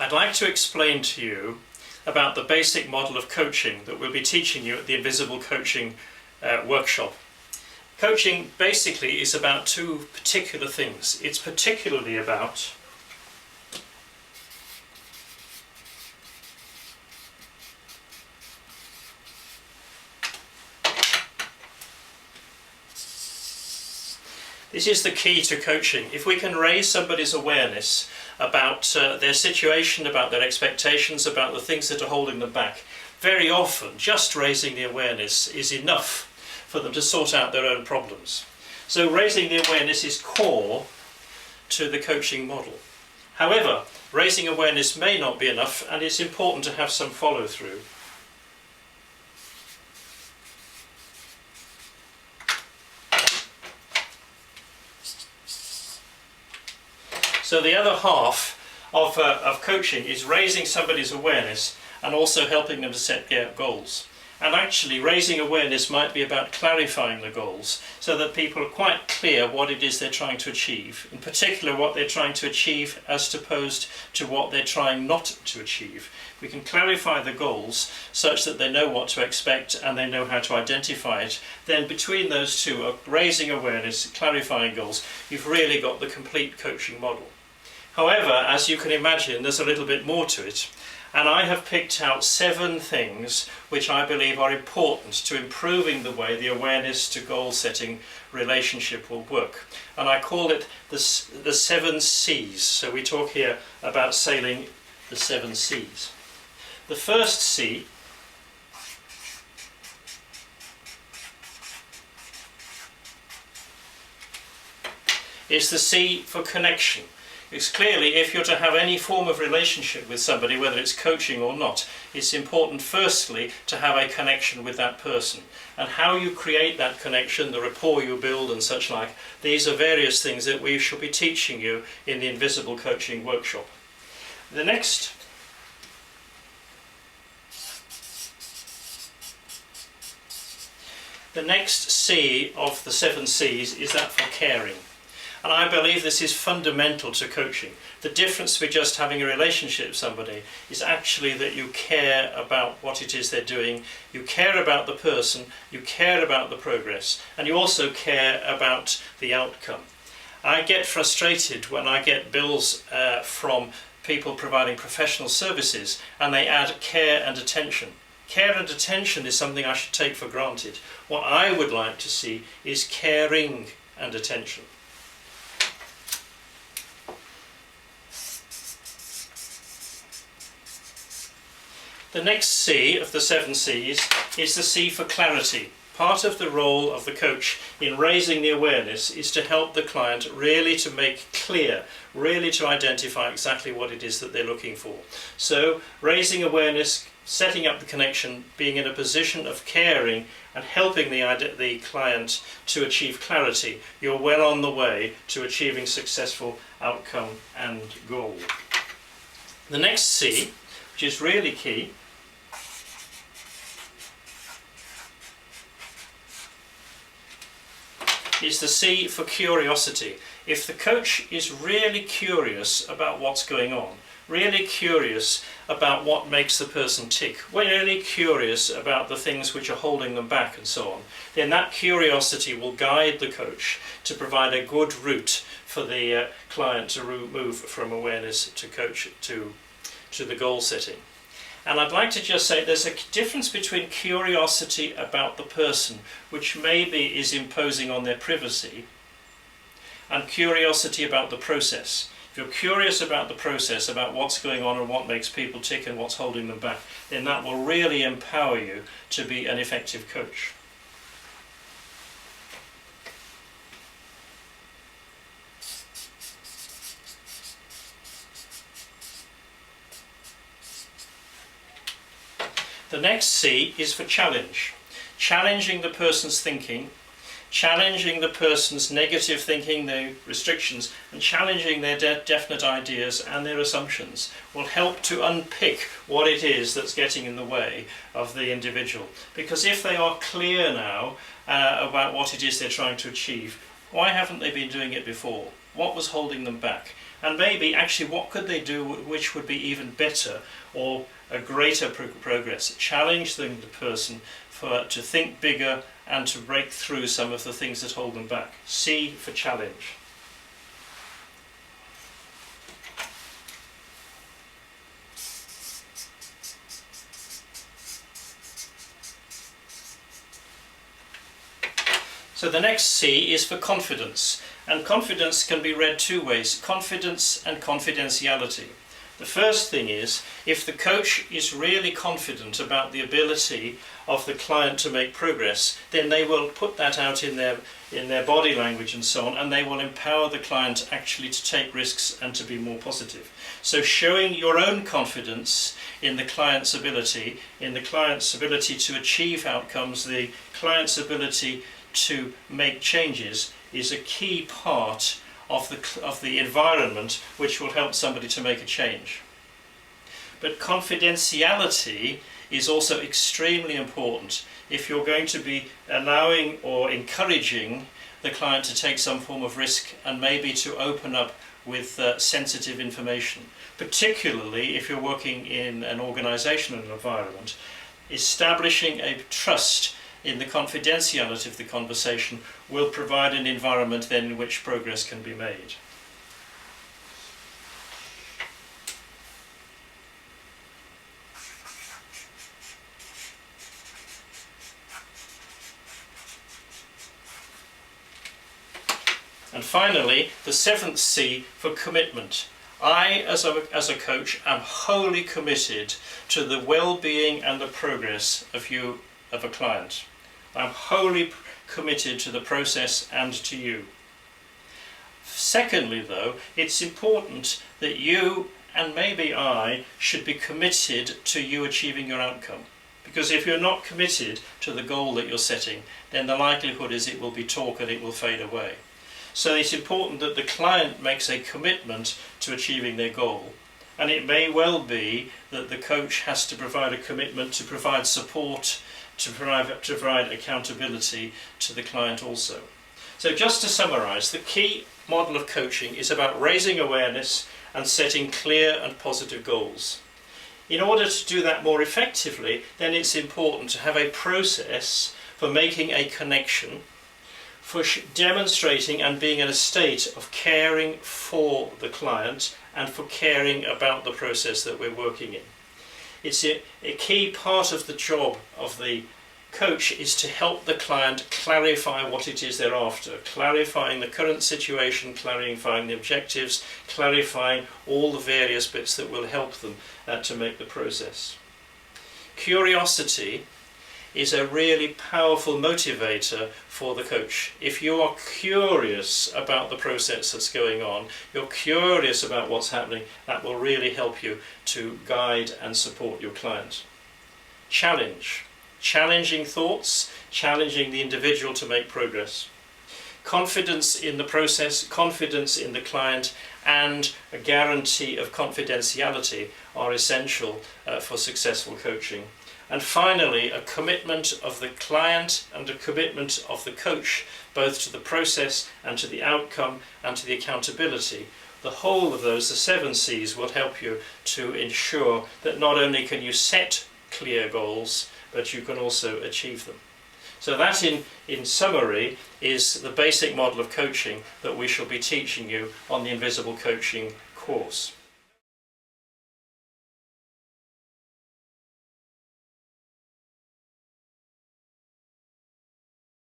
I'd like to explain to you about the basic model of coaching that we'll be teaching you at the Invisible Coaching workshop. Coaching basically is about two particular things. It's particularly about this is the key to coaching. If we can raise somebody's awareness about their situation, about their expectations, about the things that are holding them back, very often just raising the awareness is enough for them to sort out their own problems. So raising the awareness is core to the coaching model. However, raising awareness may not be enough, and it's important to have some follow-through. So the other half of coaching is raising somebody's awareness and also helping them to set goals. And actually raising awareness might be about clarifying the goals so that people are quite clear what it is they're trying to achieve, in particular what they're trying to achieve as opposed to what they're trying not to achieve. We can clarify the goals such that they know what to expect and they know how to identify it. Then between those two, raising awareness, clarifying goals, you've really got the complete coaching model. However, as you can imagine, there's a little bit more to it. And I have picked out 7 things which I believe are important to improving the way the awareness to goal setting relationship will work. And I call it the 7 C's. So we talk here about sailing the 7 C's. The first C is the C for connection. Because clearly, if you're to have any form of relationship with somebody, whether it's coaching or not, it's important firstly to have a connection with that person. And how you create that connection, the rapport you build and such like, these are various things that we shall be teaching you in the Invisible Coaching workshop. The next C of the 7 C's is that for caring. And I believe this is fundamental to coaching. The difference with just having a relationship with somebody is actually that you care about what it is they're doing, you care about the person, you care about the progress, and you also care about the outcome. I get frustrated when I get bills from people providing professional services and they add care and attention. Care and attention is something I should take for granted. What I would like to see is caring and attention. The next C of the 7 C's is the C for clarity. Part of the role of the coach in raising the awareness is to help the client really to make clear, really to identify exactly what it is that they're looking for. So raising awareness, setting up the connection, being in a position of caring and helping the client to achieve clarity, you're well on the way to achieving successful outcome and goal. The next C, which is really key, is the C for curiosity. If the coach is really curious about what's going on, really curious about what makes the person tick, really curious about the things which are holding them back and so on, then that curiosity will guide the coach to provide a good route for the client to move from awareness to coach to the goal setting. And I'd like to just say there's a difference between curiosity about the person, which maybe is imposing on their privacy, and curiosity about the process. If you're curious about the process, about what's going on and what makes people tick and what's holding them back, then that will really empower you to be an effective coach. The next C is for challenge. Challenging the person's thinking, challenging the person's negative thinking, their restrictions, and challenging their definite ideas and their assumptions will help to unpick what it is that's getting in the way of the individual. Because if they are clear now about what it is they're trying to achieve, why haven't they been doing it before? What was holding them back? And maybe actually what could they do which would be even better or a greater progress? Challenge the person to think bigger and to break through some of the things that hold them back. C for challenge. So the next C is for confidence, and confidence can be read two ways: confidence and confidentiality. The first thing is, if the coach is really confident about the ability of the client to make progress, then they will put that out in their body language and so on, and they will empower the client actually to take risks and to be more positive. So showing your own confidence in the client's ability, to achieve outcomes, the client's ability to make changes, is a key part of the environment which will help somebody to make a change. But confidentiality is also extremely important if you're going to be allowing or encouraging the client to take some form of risk and maybe to open up with sensitive information, particularly if you're working in an organizational environment. Establishing a trust in the confidentiality of the conversation will provide an environment then in which progress can be made. And finally, the seventh C for commitment. I, as a coach, am wholly committed to the well-being and the progress of a client. I'm wholly committed to the process and to you. Secondly, though, it's important that you and maybe I should be committed to you achieving your outcome. Because if you're not committed to the goal that you're setting, then the likelihood is it will be talk and it will fade away. So it's important that the client makes a commitment to achieving their goal. And it may well be that the coach has to provide a commitment to provide support, to provide accountability to the client also. So just to summarise, the key model of coaching is about raising awareness and setting clear and positive goals. In order to do that more effectively, then it's important to have a process for making a connection, for demonstrating and being in a state of caring for the client and for caring about the process that we're working in. It's a key part of the job of the coach is to help the client clarify what it is they're after, clarifying the current situation, clarifying the objectives, clarifying all the various bits that will help them to make the process. Curiosity is a really powerful motivator for the coach. If you are curious about the process that's going on, you're curious about what's happening, that will really help you to guide and support your client. Challenge. Challenging thoughts, challenging the individual to make progress. Confidence in the process, confidence in the client, and a guarantee of confidentiality are essential for successful coaching. And finally, a commitment of the client and a commitment of the coach, both to the process and to the outcome and to the accountability. The whole of those, the 7 C's, will help you to ensure that not only can you set clear goals, but you can also achieve them. So that, in summary, is the basic model of coaching that we shall be teaching you on the Invisible Coaching course.